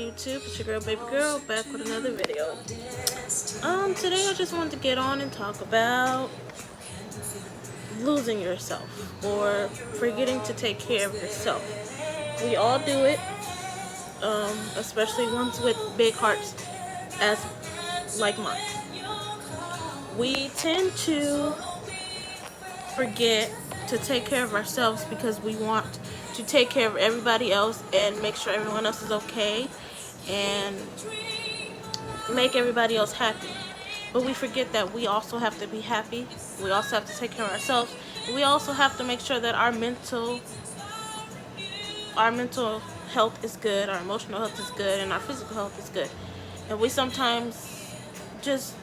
YouTube? It's your girl, baby girl, back with another video. Today I just wanted to get on and talk about losing yourself or forgetting to take care of yourself. We all do it, especially ones with big hearts, as like mine. We tend to forget to take care of ourselves because we want to take care of everybody else and make sure everyone else is okay and make everybody else happy. But we forget that we also have to be happy. We also have to take care of ourselves. We also have to make sure that our mental health is good, our emotional health is good, and our physical health is good. And we sometimes just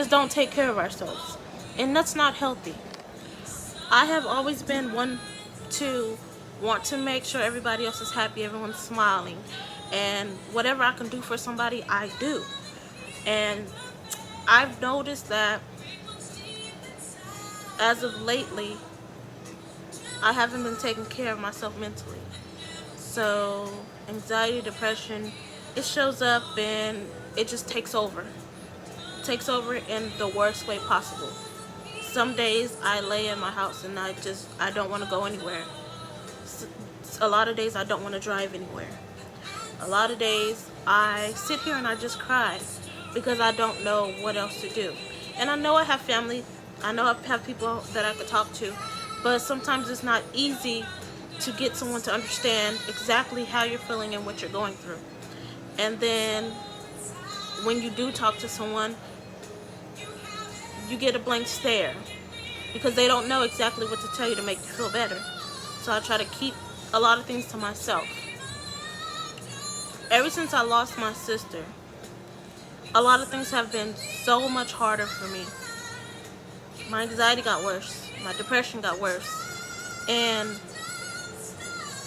don't take care of ourselves. And that's not healthy. I have always been one to want to make sure everybody else is happy, everyone's smiling, and whatever I can do for somebody, I do. And I've noticed that as of lately, I haven't been taking care of myself mentally. So anxiety, depression, it shows up and it just takes over. It takes over in the worst way possible. Some days I lay in my house and I don't want to go anywhere. A lot of days I don't want to drive anywhere. A lot of days I sit here and I just cry because I don't know what else to do. And I know I have family, I know I have people that I could talk to, but sometimes it's not easy to get someone to understand exactly how you're feeling and what you're going through. And then when you do talk to someone, you get a blank stare because they don't know exactly what to tell you to make you feel better. So I try to keep a lot of things to myself. Ever since I lost my sister, a lot of things have been so much harder for me. My anxiety got worse, my depression got worse, and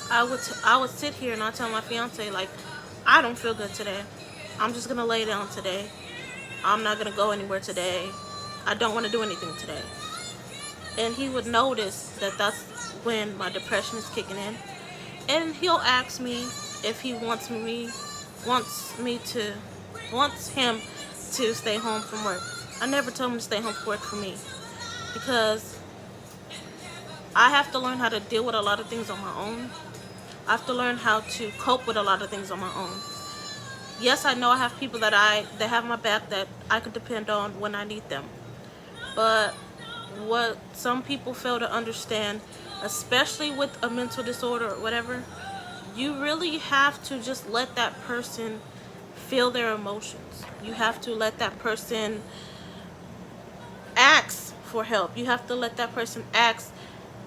I would sit here and I tell my fiance, like, I don't feel good today. I'm just gonna lay down today. I'm not gonna go anywhere today. I don't want to do anything today. And he would notice that that's when my depression is kicking in. And he'll ask me if he wants him to stay home from work. I never told him to stay home from work for me because I have to learn how to deal with a lot of things on my own. I have to learn how to cope with a lot of things on my own. Yes, I know I have people that have my back that I could depend on when I need them. But what some people fail to understand, especially with a mental disorder or whatever, you really have to just let that person feel their emotions. You have to let that person ask for help. You have to let that person ask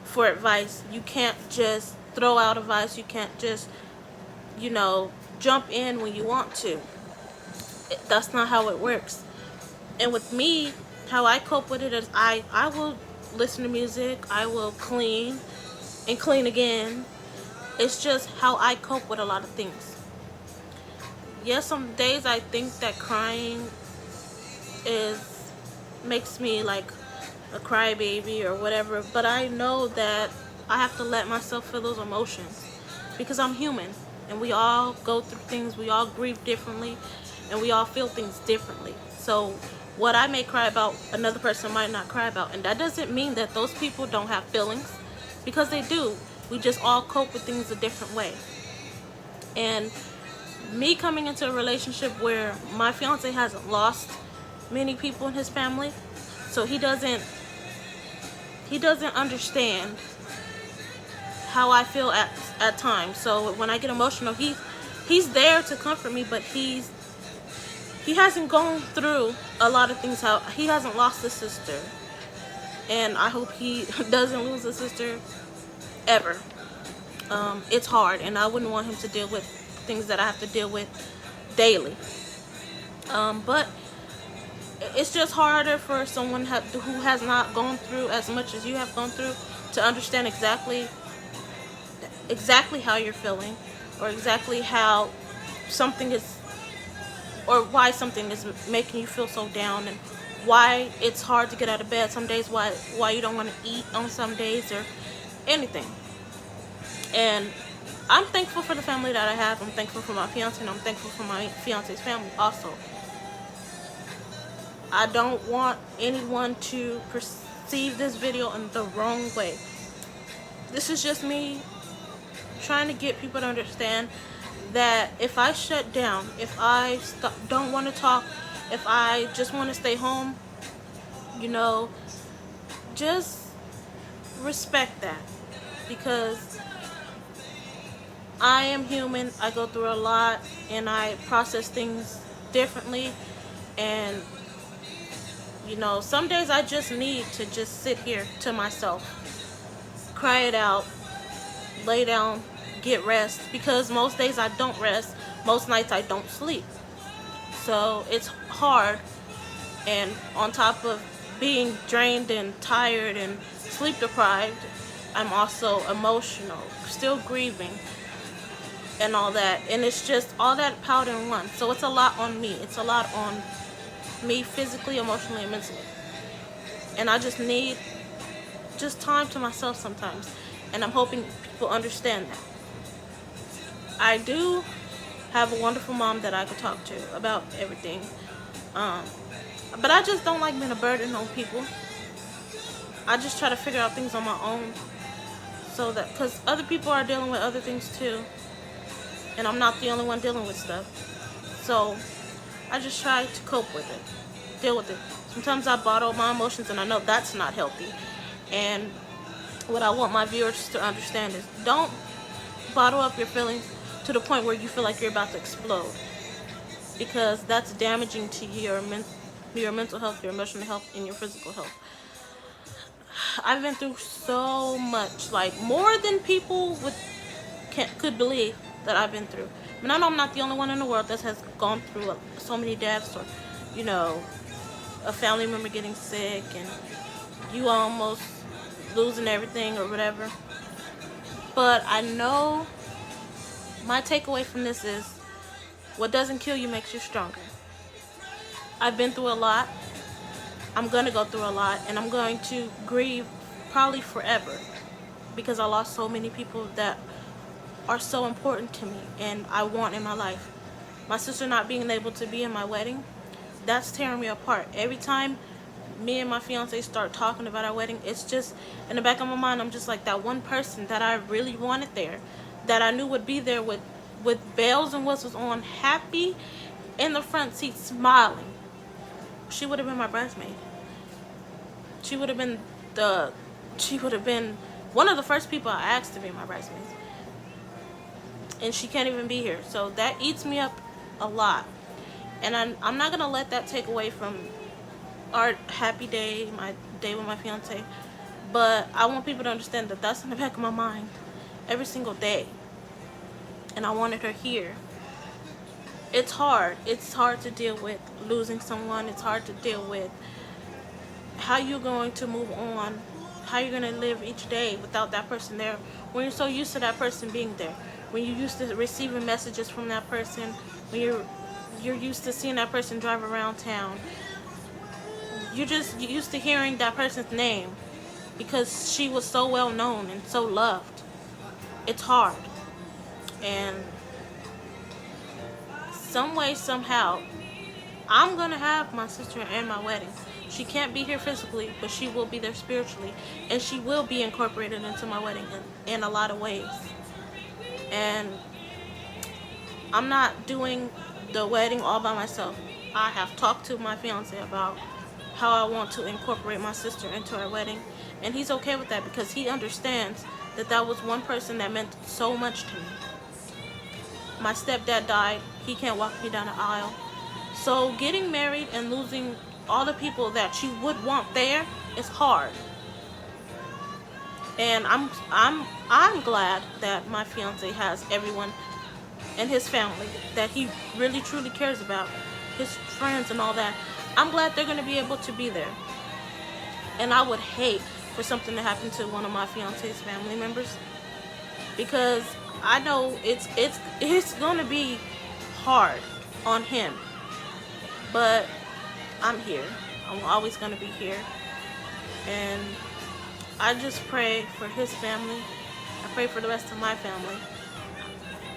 for advice. You can't just throw out advice. You can't just, jump in when you want to. That's not how it works. And with me, how I cope with it is I will listen to music, I will clean and clean again. It's just how I cope with a lot of things. Yes, some days I think that crying makes me like a crybaby or whatever, but I know that I have to let myself feel those emotions because I'm human and we all go through things, we all grieve differently, and we all feel things differently. So what I may cry about, another person might not cry about. And that doesn't mean that those people don't have feelings, because they do. We just all cope with things a different way. And me coming into a relationship where my fiance hasn't lost many people in his family, so he doesn't understand how I feel at times. So when I get emotional, he's there to comfort me, but he hasn't gone through a lot of things. How he hasn't lost a sister, and I hope he doesn't lose a sister ever. It's hard, and I wouldn't want him to deal with things that I have to deal with daily. But it's just harder for someone who has not gone through as much as you have gone through to understand exactly how you're feeling, or exactly how something is, or why something is making you feel so down, and why it's hard to get out of bed some days, why you don't want to eat on some days, or anything. And I'm thankful for the family that I have. I'm thankful for my fiance, and I'm thankful for my fiance's family also. I don't want anyone to perceive this video in the wrong way. This is just me trying to get people to understand that if I shut down, if I don't want to talk, if I just want to stay home, you know, just respect that, because I am human. I go through a lot and I process things differently, and you know, some days I just need to just sit here to myself, cry it out, lay down, get rest, because most days I don't rest, most nights I don't sleep. So it's hard, and on top of being drained and tired and sleep deprived, I'm also emotional, still grieving and all that, and it's just all that piled in one. So it's a lot on me. It's a lot on me physically, emotionally, and mentally. And I just need just time to myself sometimes, and I'm hoping people understand that. I do have a wonderful mom that I could talk to about everything, but I just don't like being a burden on people. I just try to figure out things on my own, so that, because other people are dealing with other things too, and I'm not the only one dealing with stuff. So I just try to cope with it, deal with it. Sometimes I bottle my emotions, and I know that's not healthy. And what I want my viewers to understand is, don't bottle up your feelings to the point where you feel like you're about to explode, because that's damaging to your mental health, your emotional health, and your physical health. I've been through so much, like more than people could believe that I've been through. I mean, I know I'm not the only one in the world that has gone through so many deaths, or, you know, a family member getting sick and you almost losing everything or whatever. But I know my takeaway from this is, what doesn't kill you makes you stronger. I've been through a lot. I'm going to go through a lot, and I'm going to grieve probably forever, because I lost so many people that are so important to me and I want in my life. My sister not being able to be in my wedding, that's tearing me apart. Every time me and my fiance start talking about our wedding, it's just in the back of my mind, I'm just like, that one person that I really wanted there, that I knew would be there with bells and whistles on, happy in the front seat, smiling. She would have been my bridesmaid. She would have been one of the first people I asked to be my bridesmaid. And she can't even be here. So that eats me up a lot. And I'm not going to let that take away from our happy day, my day with my fiance. But I want people to understand that that's in the back of my mind every single day. And I wanted her here. It's hard. It's hard to deal with losing someone. It's hard to deal with how you're going to move on, how you're going to live each day without that person there, when you're so used to that person being there, when you're used to receiving messages from that person, when you're used to seeing that person drive around town. You're just used to hearing that person's name because she was so well known and so loved. It's hard. And some way, somehow, I'm going to have my sister and my wedding. She can't be here physically, but she will be there spiritually. And she will be incorporated into my wedding in a lot of ways. And I'm not doing the wedding all by myself. I have talked to my fiance about how I want to incorporate my sister into our wedding. And he's okay with that, because he understands that that was one person that meant so much to me. My stepdad died. He can't walk me down the aisle. So getting married and losing all the people that you would want there is hard. And I'm glad that my fiance has everyone in his family that he really truly cares about, his friends and all that. I'm glad they're going to be able to be there. And I would hate for something to happen to one of my fiance's family members, because I know it's going to be hard on him. But I'm here. I'm always going to be here. And I just pray for his family. I pray for the rest of my family.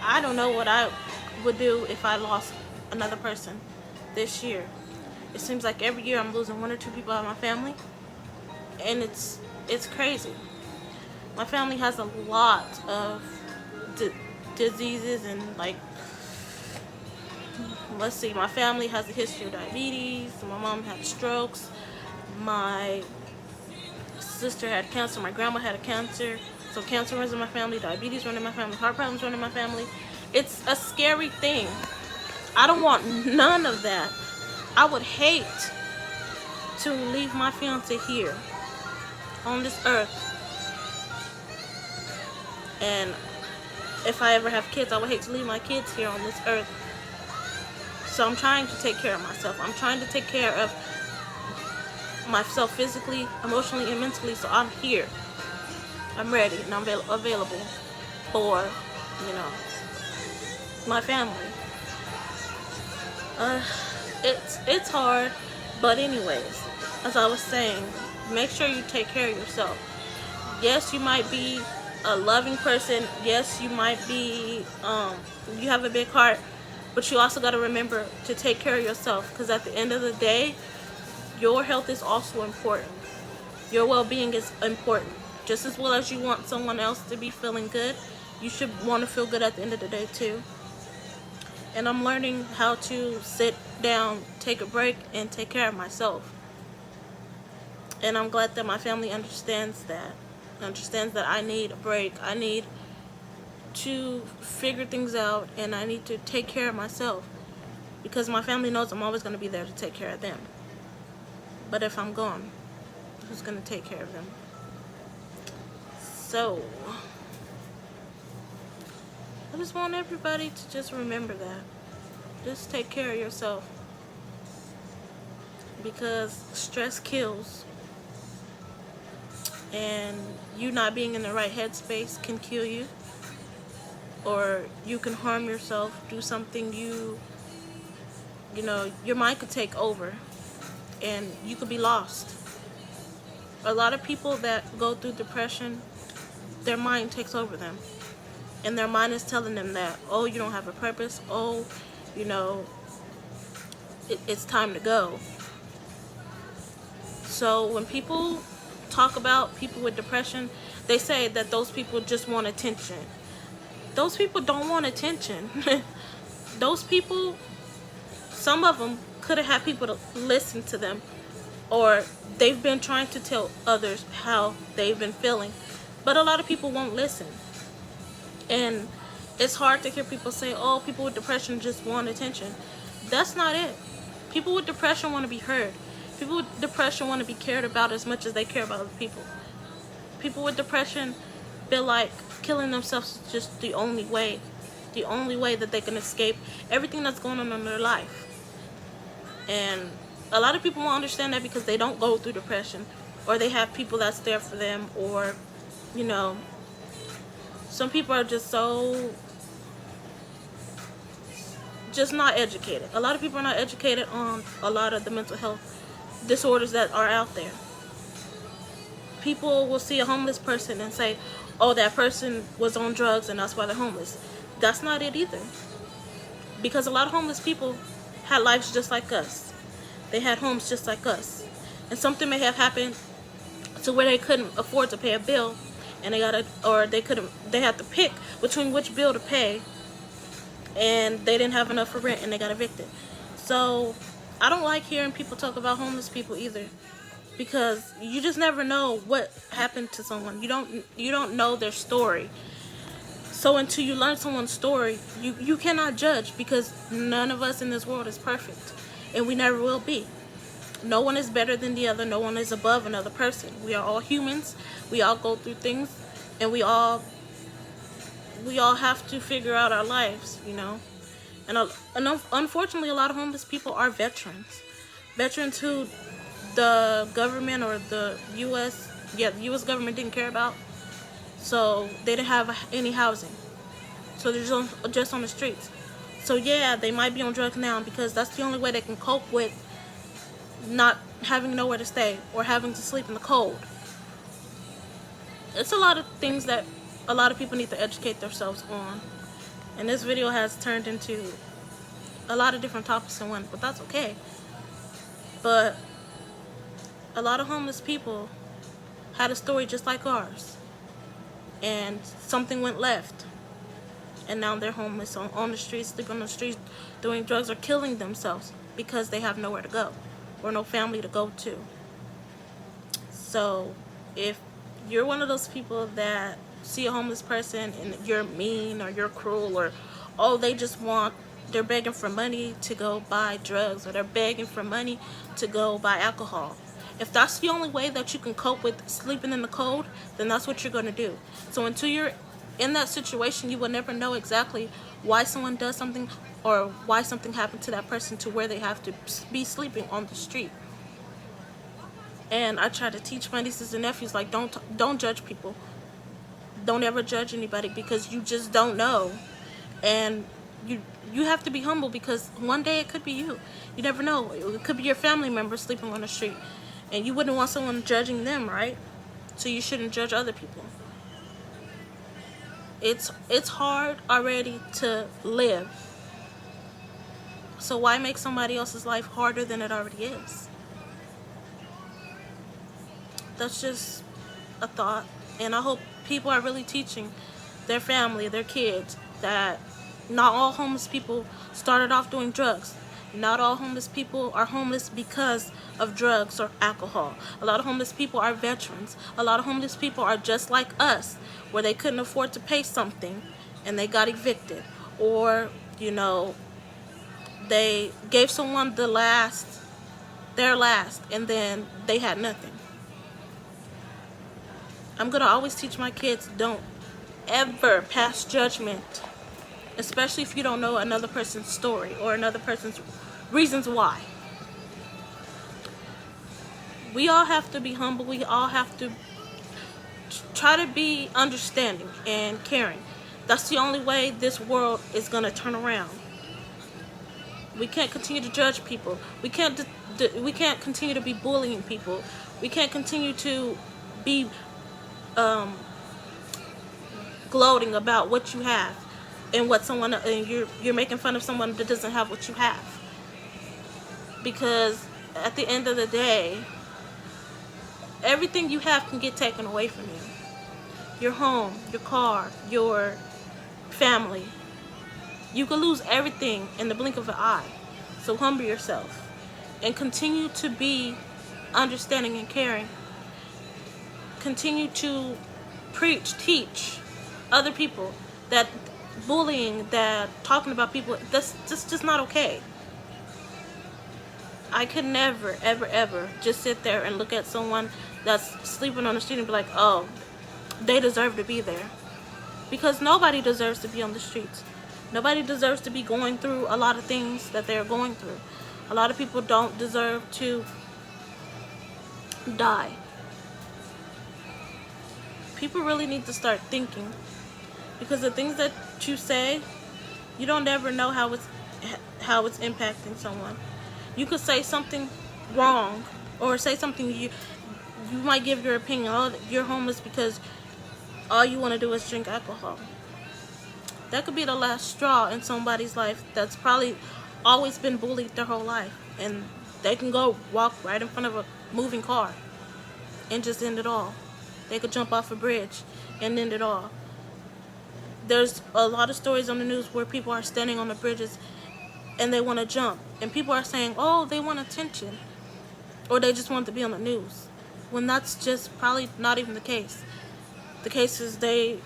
I don't know what I would do if I lost another person this year. It seems like every year I'm losing one or two people out of my family, and it's crazy. My family has a lot of diseases, and like, let's see, my family has a history of diabetes. My mom had strokes. My sister had cancer. My grandma had a cancer. So cancer runs in my family. Diabetes runs in my family. Heart problems run in my family. It's a scary thing. I don't want none of that. I would hate to leave my fiance here on this earth. And if I ever have kids, I would hate to leave my kids here on this earth. So I'm trying to take care of myself. I'm trying to take care of myself physically, emotionally, and mentally. So I'm here. I'm ready, and I'm available for, my family. It's hard, but anyways, as I was saying, make sure you take care of yourself. Yes, you might be a loving person. Yes, you might be, you have a big heart, but you also got to remember to take care of yourself, because at the end of the day, your health is also important. Your well-being is important. Just as well as you want someone else to be feeling good, you should want to feel good at the end of the day too. And I'm learning how to sit down, take a break, and take care of myself. And I'm glad that my family understands that. Understands that I need a break. I need to figure things out, and I need to take care of myself. Because my family knows I'm always going to be there to take care of them. But if I'm gone, who's going to take care of them? So, I just want everybody to just remember that. Just take care of yourself. Because stress kills. And you not being in the right headspace can kill you. Or you can harm yourself, do something your mind could take over. And you could be lost. A lot of people that go through depression, their mind takes over them. And their mind is telling them that, oh, you don't have a purpose. Oh, it's time to go. So when people talk about people with depression, they say that those people just want attention. Those people don't want attention. Those people, some of them could have had people to listen to them, or they've been trying to tell others how they've been feeling, but a lot of people won't listen. And it's hard to hear people say, oh, people with depression just want attention. That's not it. People with depression want to be heard. People with depression want to be cared about as much as they care about other people. People with depression feel like killing themselves is just the only way that they can escape everything that's going on in their life. And a lot of people won't understand that because they don't go through depression, or they have people that's there for them, or some people are just not educated. A lot of people are not educated on a lot of the mental health disorders that are out there. People will see a homeless person and say, oh, that person was on drugs and that's why they're homeless. That's not it either. Because a lot of homeless people had lives just like us. They had homes just like us. And something may have happened to where they couldn't afford to pay a bill, and they had to pick between which bill to pay, and they didn't have enough for rent, and they got evicted. So I don't like hearing people talk about homeless people either, because you just never know what happened to someone. You don't know their story. So until you learn someone's story, you cannot judge, because none of us in this world is perfect, and we never will be. No one is better than the other. No one is above another person. We are all humans. We all go through things, and we all have to figure out our lives, And unfortunately, a lot of homeless people are veterans. Veterans who the government or the U.S. government didn't care about. So they didn't have any housing. So they're just on the streets. So yeah, they might be on drugs now because that's the only way they can cope with not having nowhere to stay or having to sleep in the cold. It's a lot of things that a lot of people need to educate themselves on. And this video has turned into a lot of different topics in one, but that's okay. But a lot of homeless people had a story just like ours, and something went left, and now they're homeless on the streets, sleeping on the streets, doing drugs, or killing themselves because they have nowhere to go or no family to go to. So if you're one of those people that see a homeless person and you're mean or you're cruel, or oh, they're begging for money to go buy drugs, or they're begging for money to go buy alcohol, if that's the only way that you can cope with sleeping in the cold, then that's what you're going to do. So until you're in that situation, you will never know exactly why someone does something or why something happened to that person to where they have to be sleeping on the street. And I try to teach my nieces and nephews, like, don't judge people. Don't ever judge anybody, because you just don't know. And you have to be humble, because one day it could be you. You never know. It could be your family member sleeping on the street, and you wouldn't want someone judging them, right? So you shouldn't judge other people. It's hard already to live. So why make somebody else's life harder than it already is? That's just a thought. And I hope people are really teaching their family, their kids, that not all homeless people started off doing drugs. Not all homeless people are homeless because of drugs or alcohol. A lot of homeless people are veterans. A lot of homeless people are just like us, where they couldn't afford to pay something and they got evicted. Or, they gave someone their last, and then they had nothing. I'm going to always teach my kids, don't ever pass judgment, especially if you don't know another person's story or another person's reasons why. We all have to be humble. We all have to try to be understanding and caring. That's the only way this world is going to turn around. We can't continue to judge people. We can't continue to be bullying people. We can't continue to be gloating about what you have and what someone, and you're making fun of someone that doesn't have what you have. Because at the end of the day, everything you have can get taken away from you. Your home, your car, your family. You can lose everything in the blink of an eye. So humble yourself and continue to be understanding and caring. Continue to preach, teach other people that bullying, that talking about people, that's just not okay. I could never, ever, ever just sit there and look at someone that's sleeping on the street and be like, oh, they deserve to be there. Because nobody deserves to be on the streets. Nobody deserves to be going through a lot of things that they're going through. A lot of people don't deserve to die. People really need to start thinking, because the things that you say, you don't ever know how it's impacting someone. You could say something wrong, or say something you might give your opinion. Oh, you're homeless because all you want to do is drink alcohol. That could be the last straw in somebody's life that's probably always been bullied their whole life, and they can go walk right in front of a moving car and just end it all. They could jump off a bridge and end it all. There's a lot of stories on the news where people are standing on the bridges and they want to jump, and people are saying, oh, they want attention, or they just want to be on the news, when that's just probably not even the case. The case is they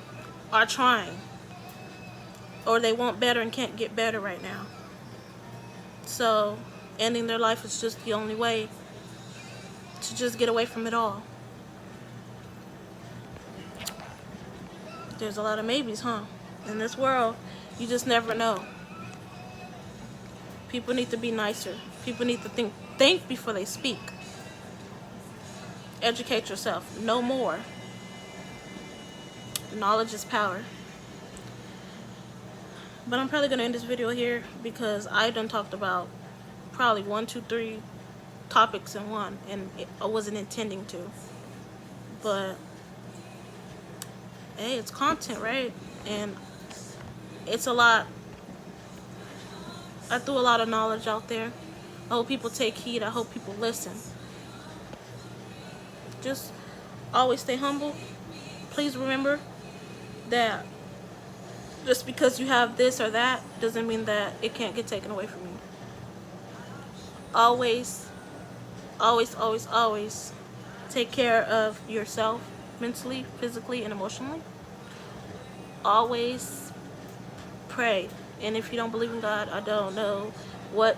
are trying, or they want better and can't get better right now. So ending their life is just the only way to just get away from it all. There's a lot of maybes, huh? In this world, you just never know. People need to be nicer. People need to think before they speak. Educate yourself. Know more. Knowledge is power. But I'm probably going to end this video here, because I done talked about probably 1, 2, 3 topics in one, and I wasn't intending to. But hey, it's content, right? And it's a lot. I threw a lot of knowledge out there. I hope people take heed. I hope people listen. Just always stay humble. Please remember that just because you have this or that doesn't mean that it can't get taken away from you. Always, always, always, always take care of yourself mentally, physically, and emotionally. Always pray. And if you don't believe in God, I don't know what,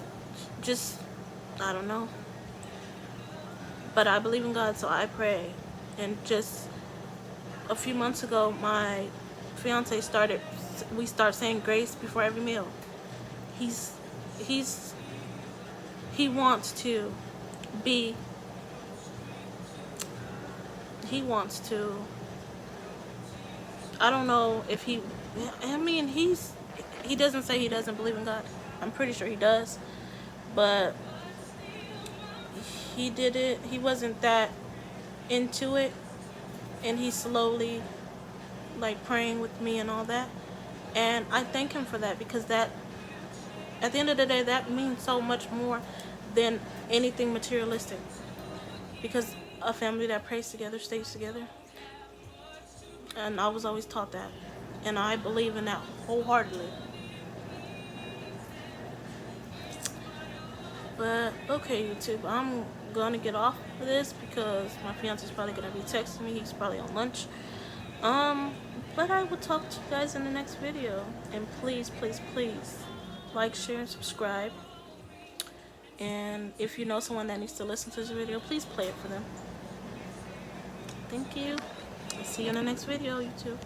just, I don't know. But I believe in God, so I pray. And just a few months ago, my fiance we start saying grace before every meal. He wants to be, I don't know if he doesn't say he doesn't believe in God. I'm pretty sure he does. But he wasn't that into it. And he's slowly like praying with me and all that. And I thank him for that, because that, at the end of the day, that means so much more than anything materialistic. Because a family that prays together stays together. And I was always taught that. And I believe in that wholeheartedly. But, okay, YouTube, I'm gonna get off of this because my fiance's probably gonna be texting me. He's probably on lunch. But I will talk to you guys in the next video. And please, please, please, like, share, and subscribe. And if you know someone that needs to listen to this video, please play it for them. Thank you. I'll see you in the next video, YouTube.